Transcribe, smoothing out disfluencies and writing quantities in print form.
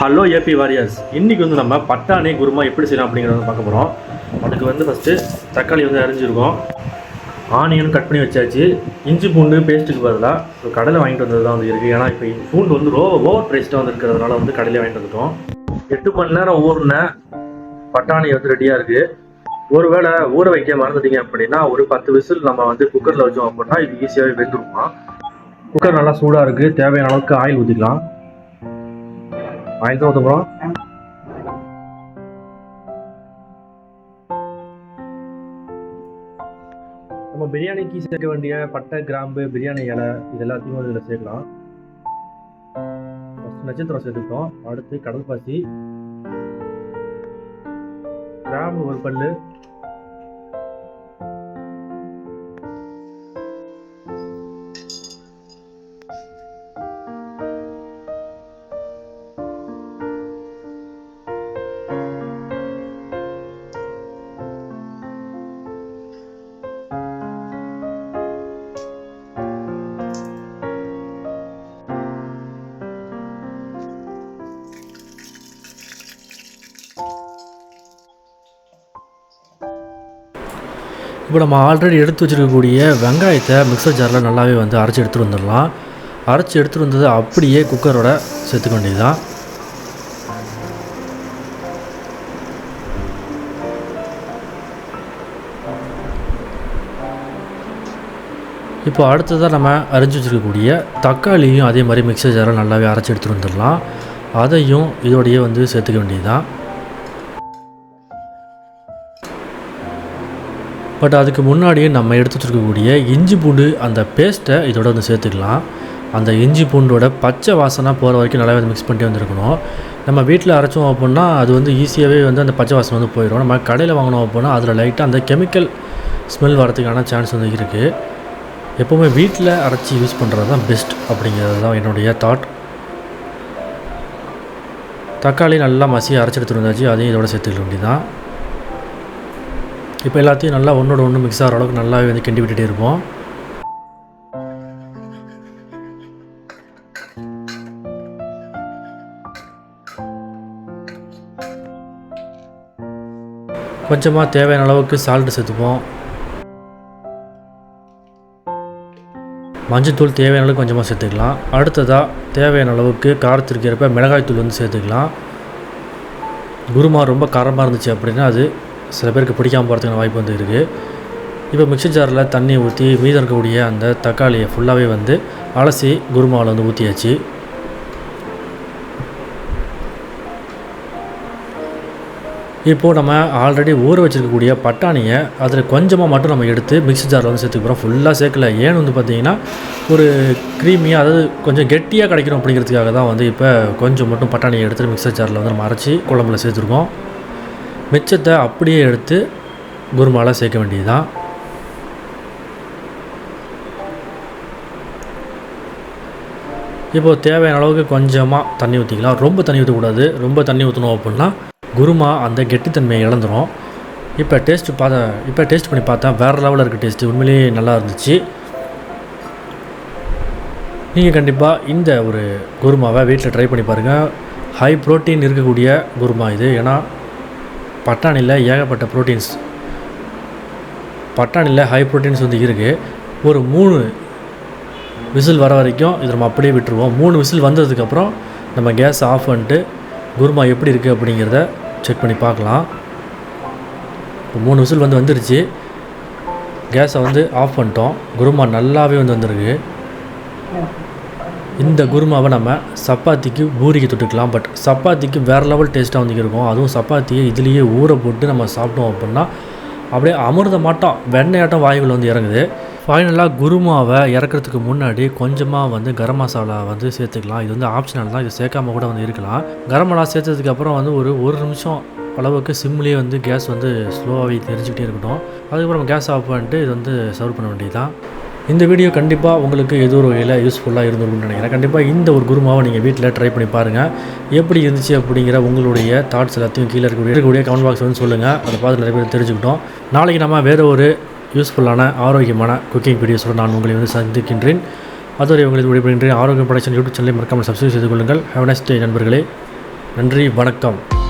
Hello AB warriors, இன்றைக்கி வந்து நம்ம பட்டாணி குருமா எப்படி செய்யலாம் அப்படிங்கிறத பார்க்க போகிறோம். அதுக்கு வந்து ஃபஸ்ட்டு தக்காளி வந்து அரிஞ்சிருக்கோம், ஆனியன் கட் பண்ணி வச்சாச்சு. இஞ்சி பூண்டு பேஸ்ட்டுக்கு பதிலாக கடையில் வாங்கிட்டு வந்தது தான் வந்து இருக்குது. ஏன்னா இப்போ பூண்டு வந்து ஓவர் ப்ரைஸ்ட்டாக வந்து இருக்கிறதுனால வந்து கடையில் வாங்கிட்டு வந்துட்டோம். 8 மணி நேரம் ஊறின பட்டாணி வந்து ரெடியாக இருக்குது. ஒருவேளை ஊற வைக்க மறந்துட்டீங்க அப்படின்னா ஒரு 10 விசில் நம்ம வந்து குக்கரில் வச்சோம் அப்படின்னா இது ஈஸியாகவே வெந்துருமா. குக்கர் நல்லா சூடாக இருக்குது, தேவையான அளவுக்கு ஆயில் ஊற்றிக்கலாம். ஆயில் தான் ஊற்றுறோம். நம்ம பிரியாணிக்கு சேர்க்க வேண்டிய பட்டை, கிராம்பு, பிரியாணி இலை இது எல்லாத்தையும் இதில் சேர்க்கலாம். ஃபஸ்ட்டு நட்சத்திரம் சேர்த்துக்கிட்டோம். அடுத்து கடல் பாசி, கிராம்பு ஒரு பல்லு, இப்போ நம்ம ஆல்ரெடி எடுத்து வச்சுருக்கக்கூடிய வெங்காயத்தை மிக்சர் ஜாரில் நல்லாவே வந்து அரைச்சி எடுத்துகிட்டு வந்துடலாம். அரைச்சி எடுத்துகிட்டு வந்தது அப்படியே குக்கரோட சேர்த்துக்க வேண்டியதுதான். இப்போ அடுத்ததாக நம்ம அரைச்சி வச்சுருக்கக்கூடிய தக்காளியும் அதே மாதிரி மிக்சர் ஜாரில் நல்லாவே அரைச்சி எடுத்துகிட்டு வந்துடலாம். அதையும் இதோடையே வந்து சேர்த்துக்க வேண்டியதுதான். பட் அதுக்கு முன்னாடியே நம்ம எடுத்து வச்சுருக்கக்கூடிய இஞ்சி பூண்டு அந்த பேஸ்ட்டை இதோட வந்து சேர்த்துக்கலாம். அந்த இஞ்சி பூண்டோட பச்சை வாசனை போகிற வரைக்கும் நல்லாவே வந்து மிக்ஸ் பண்ணிட்டு வந்துருக்கணும். நம்ம வீட்டில் அரைச்சோம் அப்படின்னா அது வந்து ஈஸியாகவே வந்து அந்த பச்சை வாசனை வந்து போயிடும். நம்ம கடையில் வாங்கினோம் அப்படின்னா அதில் லைட்டாக அந்த கெமிக்கல் ஸ்மெல் வரதுக்கான சான்ஸ் வந்து இருக்குது. எப்போவுமே வீட்டில் அரைச்சி யூஸ் பண்ணுறது தான் பெஸ்ட் அப்படிங்கிறது தான் என்னுடைய தாட். தக்காளி நல்லா மசியை அரைச்சி எடுத்துகிட்டு வந்தாச்சு, அதையும் இதோட சேர்த்துக்க வேண்டியதான். இப்போ எல்லாத்தையும் நல்லா ஒன்றோட ஒன்று மிக்ஸ் ஆகிற அளவுக்கு நல்லாவே வந்து கிண்டி விட்டுட்டே இருப்போம். கொஞ்சமாக தேவையான அளவுக்கு சால்ட்டு சேர்த்துப்போம். மஞ்சள்தூள் தேவையான அளவுக்கு கொஞ்சமாக சேர்த்துக்கலாம். அடுத்ததாக தேவையான அளவுக்கு காரத்திற்கு ஏற்ப மிளகாய்த்தூள் வந்து சேர்த்துக்கலாம். குருமா ரொம்ப காரமாக இருந்துச்சு அப்படின்னா அது சில பேருக்கு பிடிக்காமல் போகிறதுக்கான வாய்ப்பு வந்து இருக்குது. இப்போ மிக்சர் ஜாரில் தண்ணி ஊற்றி மீதம் இருக்கக்கூடிய அந்த தக்காளியை ஃபுல்லாகவே வந்து அலசி குருமாவில் வந்து ஊற்றியாச்சு. இப்போது நம்ம ஆல்ரெடி ஊற வச்சுருக்கக்கூடிய பட்டாணியை அதில் கொஞ்சமாக மட்டும் நம்ம எடுத்து மிக்சர் ஜாரில் வந்து சேர்த்துக்கிறோம். ஃபுல்லாக சேர்க்கல. ஏன்னு வந்து பார்த்திங்கன்னா ஒரு க்ரீமியாக, அதாவது கொஞ்சம் கெட்டியாக கிடைக்கணும் அப்படிங்கிறதுக்காக தான் வந்து இப்போ கொஞ்சம் மட்டும் பட்டாணியை எடுத்து மிக்சர் ஜாரில் வந்து நம்ம அரைச்சி குழம்புல சேர்த்துருக்கோம். மிச்சத்தை அப்படியே எடுத்து குருமாவில் சேர்க்க வேண்டியது தான். இப்போது தேவையான அளவுக்கு கொஞ்சமாக தண்ணி ஊற்றிக்கலாம். ரொம்ப தண்ணி ஊற்றக்கூடாது. ரொம்ப தண்ணி ஊற்றணும் அப்படின்னா குருமா அந்த கெட்டித்தன்மையை இழந்துடும். இப்போ டேஸ்ட் பண்ணி பார்த்தா வேறு லெவலில் இருக்குது. டேஸ்ட்டு உண்மையிலேயே நல்லா இருந்துச்சு. நீங்கள் கண்டிப்பாக இந்த ஒரு குருமாவை வீட்டில் ட்ரை பண்ணி பாருங்கள். ஹை ப்ரோட்டீன் இருக்கக்கூடிய குருமா இது. ஏன்னா பட்டாணியில் ஏகப்பட்ட பட்டாணியில் ஹை ப்ரோட்டீன்ஸ் வந்து இருக்குது. ஒரு 3 விசில் வர வரைக்கும் இது நம்ம அப்படியே விட்டுருவோம். 3 விசில் வந்ததுக்கப்புறம் நம்ம கேஸ் ஆஃப் பண்ணிட்டு குருமா எப்படி இருக்குது அப்படிங்கிறத செக் பண்ணி பார்க்கலாம். இப்போ 3 விசில் வந்துருச்சு. கேஸை வந்து ஆஃப் பண்ணிட்டோம். குருமா நல்லாவே வந்துருக்கு. இந்த குருமாவை நம்ம சப்பாத்திக்கு, பூரிக்கு தொட்டுக்கலாம். பட் சப்பாத்திக்கு வேறு லெவல் டேஸ்ட்டாக வந்து இருக்கும். அதுவும் சப்பாத்தியை இதுலேயே ஊற போட்டு நம்ம சாப்பிட்டோம் அப்படின்னா அப்படியே அமிர்தமாட்டம் வெண்ணெயாட்டம் வாயுவில் வந்து இறங்குது. ஃபைனலாக குருமாவை இறக்கிறதுக்கு முன்னாடி கொஞ்சமாக வந்து கரம் மசாலா வந்து சேர்த்துக்கலாம். இது வந்து ஆப்ஷனல் தான், இது சேர்க்காம கூட வந்து இருக்கலாம். கரம் மசாலா சேர்த்ததுக்கப்புறம் வந்து ஒரு நிமிஷம் அளவுக்கு சிம்லேயே வந்து கேஸ் வந்து ஸ்லோவாகவே தெரிஞ்சுக்கிட்டே இருக்கட்டும். அதுக்கப்புறம் கேஸ் ஆஃப் பண்ணிட்டு இது வந்து சர்வ் பண்ண வேண்டியது தான். இந்த வீடியோ கண்டிப்பாக உங்களுக்கு ஏதோ ஒரு வகையில் யூஸ்ஃபுல்லாக இருந்திருக்கும்னு நினைக்கிறேன். கண்டிப்பாக இந்த ஒரு குருமாவை நீங்கள் வீட்டில் ட்ரை பண்ணி பாருங்கள். எப்படி இருந்துச்சு அப்படிங்கிற உங்களுடைய தாட்ஸ் எல்லாத்தையும் கீழே இருக்கக்கூடிய கமெண்ட் பாக்ஸ் வந்து சொல்லுங்கள். அதை பார்த்து நிறைய பேர் தெரிஞ்சுக்கிட்டோம். நாளைக்கு நம்ம வேறு ஒரு யூஸ்ஃபுல்லான ஆரோக்கியமான குக்கிங் வீடியோஸோடு நான் உங்களை வந்து சந்திக்கின்றேன். அதுவரை உங்களுக்கு விடைபெறுகின்றேன். ஆரோக்கியம் ப்ரொடக்ஷன் யூடியூப் சேனலை மறக்காமல் சப்ஸ்கிரைப் செய்து கொள்ளுங்கள். ஹேவ் நைஸ் டே நண்பர்களே. நன்றி, வணக்கம்.